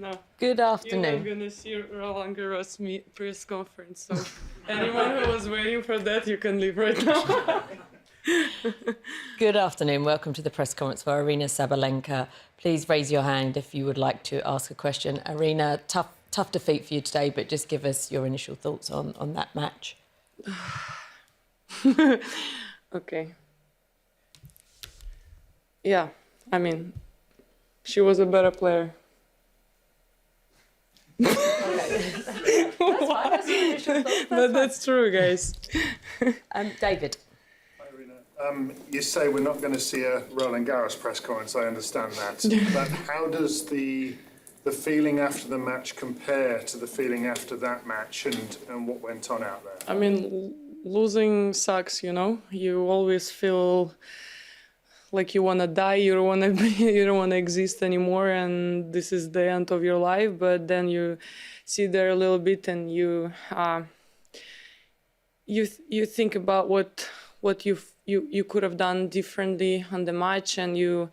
No. Good afternoon. You're not gonna see Roland Garros press conference, so anyone who was waiting for that, you can leave right now. Good afternoon. Welcome to the press conference for Aryna Sabalenka. Please raise your hand if you would like to ask a question. Aryna, tough defeat for you today, but just give us your initial thoughts on that match. Okay. Yeah, I mean, she was a better player. But that's true, guys. David. Hi, Aryna. You say we're not going to see a Roland Garros press conference. I understand that. But how does the feeling after the match compare to the feeling after that match and what went on out there? I mean, losing sucks, you know? You always feel like you want to die, you don't want to exist anymore, and this is the end of your life. But then you sit there a little bit and you think about what you could have done differently on the match, and you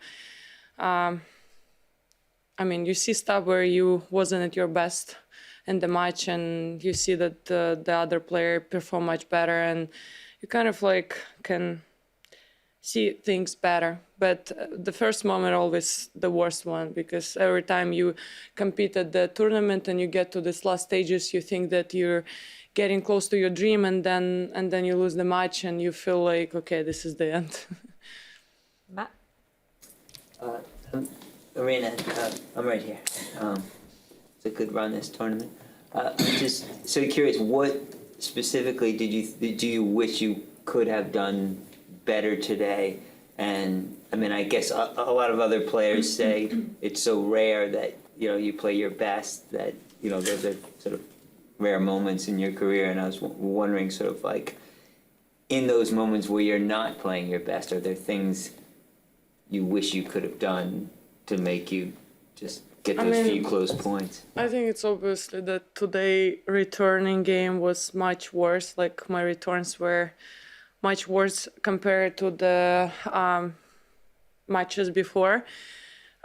you see stuff where you wasn't at your best in the match, and you see that the other player performed much better, and you kind of like can see things better. But the first moment always the worst one, because every time you compete at the tournament and you get to these last stages, you think that you're getting close to your dream, and then you lose the match and you feel like, okay, this is the end. Matt? Aryna, I'm right here. It's a good run this tournament. I'm just so curious, what specifically do you wish you could have done better today? And I mean, I guess a lot of other players say it's so rare that you play your best, that those are sort of rare moments in your career. And I was wondering, sort of like, in those moments where you're not playing your best, are there things you wish you could have done to make you just get those few close points? I think it's obviously that today returning game was much worse. Like, my returns were much worse compared to the matches before.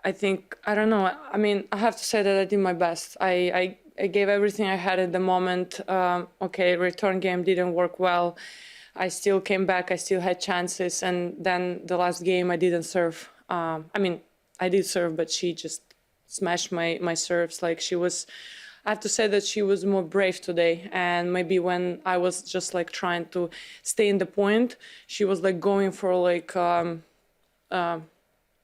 I don't know. I mean, I have to say that I did my best. I gave everything I had at the moment. Okay, return game didn't work well. I still came back. I still had chances. And then the last game I didn't serve. I did serve, but she just smashed my serves. Like, I have to say that she was more brave today. And maybe when I was just like trying to stay in the point, she was like going for like,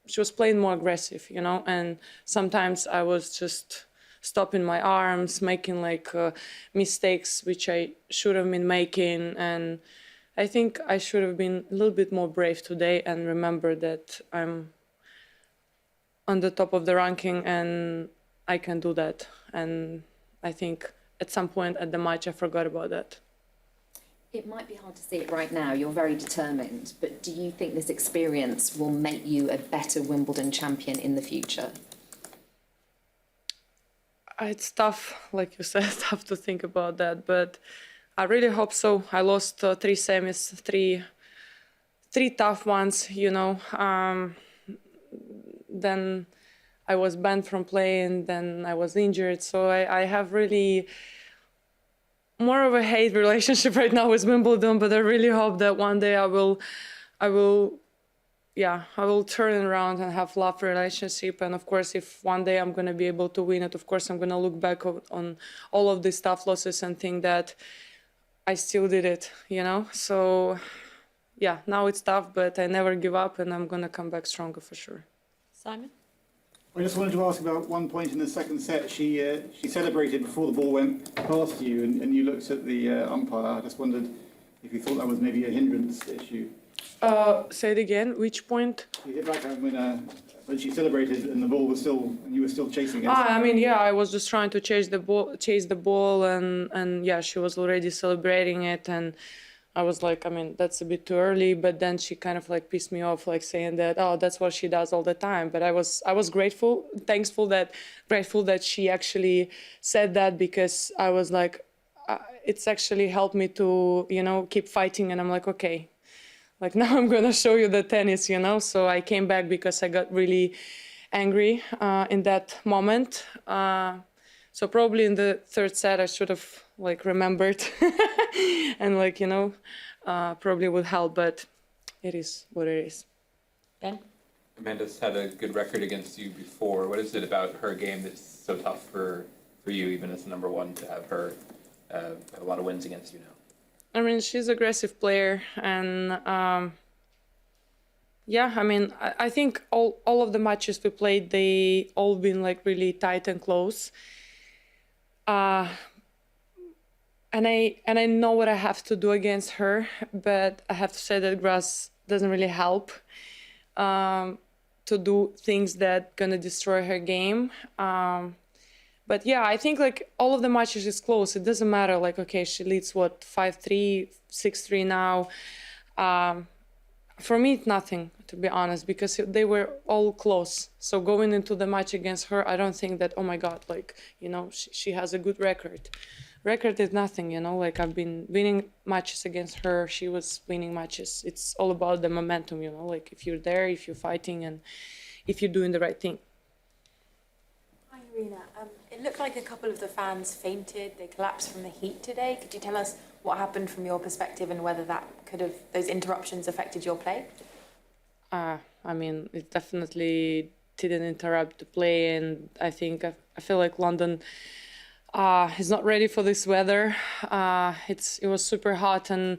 she was playing more aggressive, and sometimes I was just stopping my arms, making like mistakes, which I should have been making. And I think I should have been a little bit more brave today and remember that I'm on the top of the ranking and I can do that. And I think at some point at the match I forgot about that. It might be hard to see it right now. You're very determined, but do you think this experience will make you a better Wimbledon champion in the future? It's tough, like you said, tough to think about that, but I really hope so. I lost 3 semis, three tough ones, Then I was banned from playing, then I was injured. So I have really more of a hate relationship right now with Wimbledon, but I really hope that one day I will turn around and have love relationship. And of course, if one day I'm going to be able to win it, of course, I'm going to look back on all of these tough losses and think that I still did it, So yeah, now it's tough, but I never give up and I'm going to come back stronger for sure. Simon? I just wanted to ask about one point in the second set. She celebrated before the ball went past you, and you looked at the umpire. I just wondered if you thought that was maybe a hindrance issue. Say it again. Which point? You hit backhand when she celebrated, and the ball was still, and you were still chasing it. I was just trying to chase the ball, and yeah, she was already celebrating it, and I was like, that's a bit too early. But then she kind of like pissed me off, like saying that, oh, that's what she does all the time. But I was grateful that she actually said that, because I was like, it's actually helped me to, keep fighting. And I'm like, okay, like now I'm gonna show you the tennis, So I came back because I got really angry in that moment. So probably in the third set, I should have like remembered and like, you know, probably would help, but it is what it is. Ben? Amanda's had a good record against you before. What is it about her game that's so tough for you, even as number one, to have her have a lot of wins against you now? I mean, she's an aggressive player, and yeah, I mean, I think all of the matches we played, they all been like really tight and close. And I know what I have to do against her, but I have to say that grass doesn't really help to do things that gonna destroy her game. But yeah, I think like all of the matches is close. It doesn't matter. Like, okay, she leads what 5-3, 6-3 now. For me, it's nothing, to be honest, because they were all close. So going into the match against her, I don't think that, oh my God, like, you know, she has a good record. Record is nothing, you know, like I've been winning matches against her. She was winning matches. It's all about the momentum, you know, like if you're there, if you're fighting, and if you're doing the right thing. Hi, Aryna. It looked like a couple of the fans fainted. They collapsed from the heat today. Could you tell us what happened from your perspective and whether that those interruptions affected your play? I mean, it definitely didn't interrupt the play, and I think I feel like London is not ready for this weather. It was super hot, and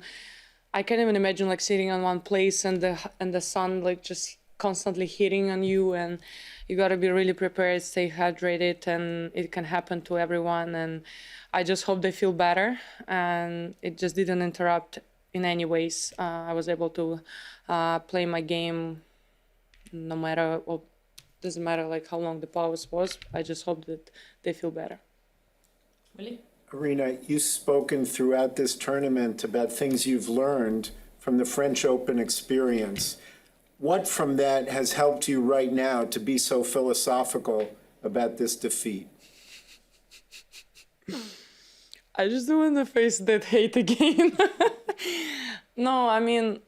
I can't even imagine like sitting on one place and the sun like just constantly hitting on you, and you got to be really prepared, stay hydrated, and it can happen to everyone. And I just hope they feel better, and it just didn't interrupt in any ways. I was able to play my game no matter, well, doesn't matter like how long the pause was. I just hope that they feel better. Willie? Aryna, you've spoken throughout this tournament about things you've learned from the French Open experience. What from that has helped you right now to be so philosophical about this defeat? I just don't want to face that hate again. No, I mean,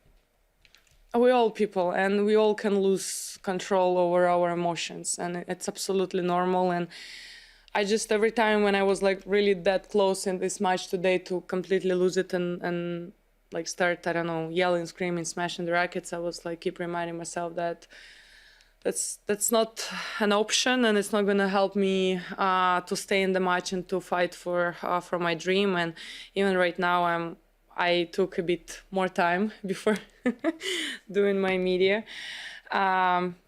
we all people, and we all can lose control over our emotions, and it's absolutely normal. And I just, every time when I was like really that close in this match today to completely lose it and like start, I don't know, yelling, screaming, smashing the rackets, I was like keep reminding myself that that's not an option, and it's not gonna help me to stay in the match and to fight for my dream. And even right now, I took a bit more time before doing my media,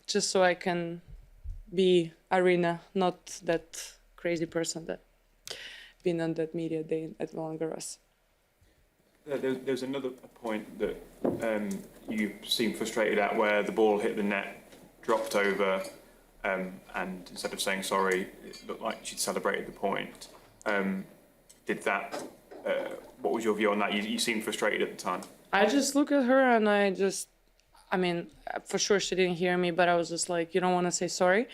just so I can be Aryna, not that crazy person that been on that media day at Roland Garros. There's another point that you seemed frustrated at, where the ball hit the net, dropped over, and instead of saying sorry, it looked like she'd celebrated the point. What was your view on that? You seemed frustrated at the time. I just look at her and I mean, for sure she didn't hear me, but I was just like, you don't want to say sorry.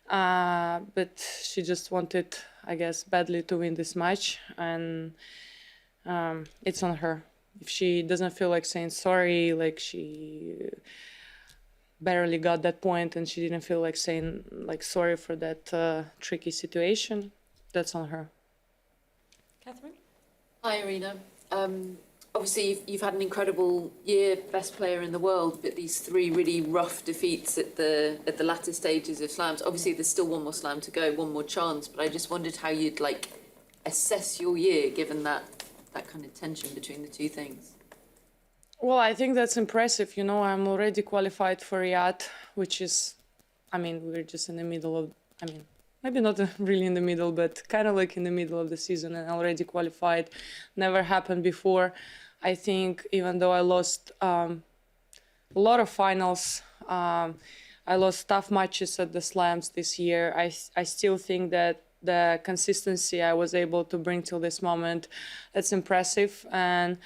But she just wanted, I guess, badly to win this match, and it's on her. If she doesn't feel like saying sorry, like she barely got that point and she didn't feel like saying like sorry for that tricky situation, that's on her. Catherine? Hi, Aryna. Obviously, you've had an incredible year, best player in the world, but these three really rough defeats at the latter stages of slams. Obviously, there's still one more slam to go, one more chance, but I just wondered how you'd like assess your year given that kind of tension between the two things. Well, I think that's impressive. You know, I'm already qualified for Riyadh, which is, I mean, we're just in the middle of, I mean, maybe not really in the middle, but kind of like in the middle of the season, and already qualified. Never happened before. I think even though I lost a lot of finals, I lost tough matches at the slams this year, I still think that the consistency I was able to bring till this moment, that's impressive. And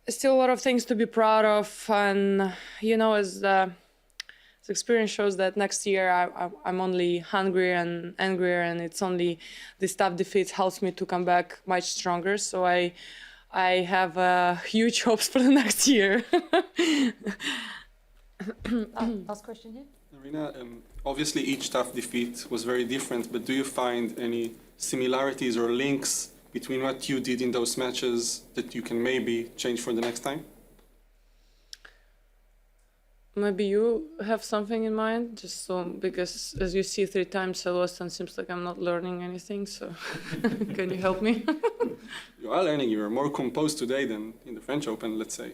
still a lot of things to be proud of. And, you know, as the experience shows that next year I'm only hungrier and angrier, and it's only this tough defeats helps me to come back much stronger. So I have huge hopes for the next year. Last question here. Aryna, obviously each tough defeat was very different, but do you find any similarities or links between what you did in those matches that you can maybe change for the next time? Maybe you have something in mind, just so, because as you see 3 times I lost and seems like I'm not learning anything, so can you help me? You are learning, you are more composed today than in the French Open, let's say.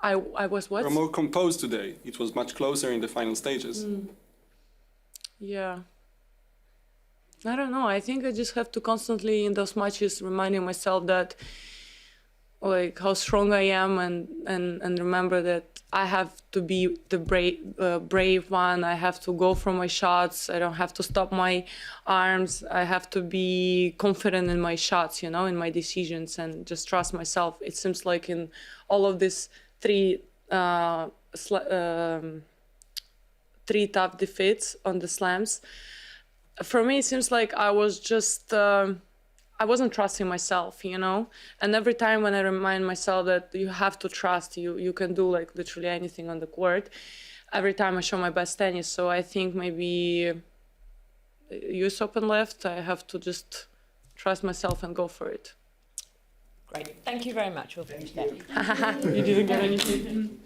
I was what? You are more composed today. It was much closer in the final stages. Yeah. I don't know, I think I just have to constantly in those matches reminding myself that like how strong I am and remember that I have to be the brave one. I have to go for my shots. I don't have to stop my arms. I have to be confident in my shots, you know, in my decisions, and just trust myself. It seems like in all of these 3 tough defeats on the slams, for me it seems like I was just I wasn't trusting myself, you know? And every time when I remind myself that you have to trust, you can do like literally anything on the court, every time I show my best tennis. So I think maybe US Open left, I have to just trust myself and go for it. Great. Thank you very much. We'll finish there. You didn't get anything.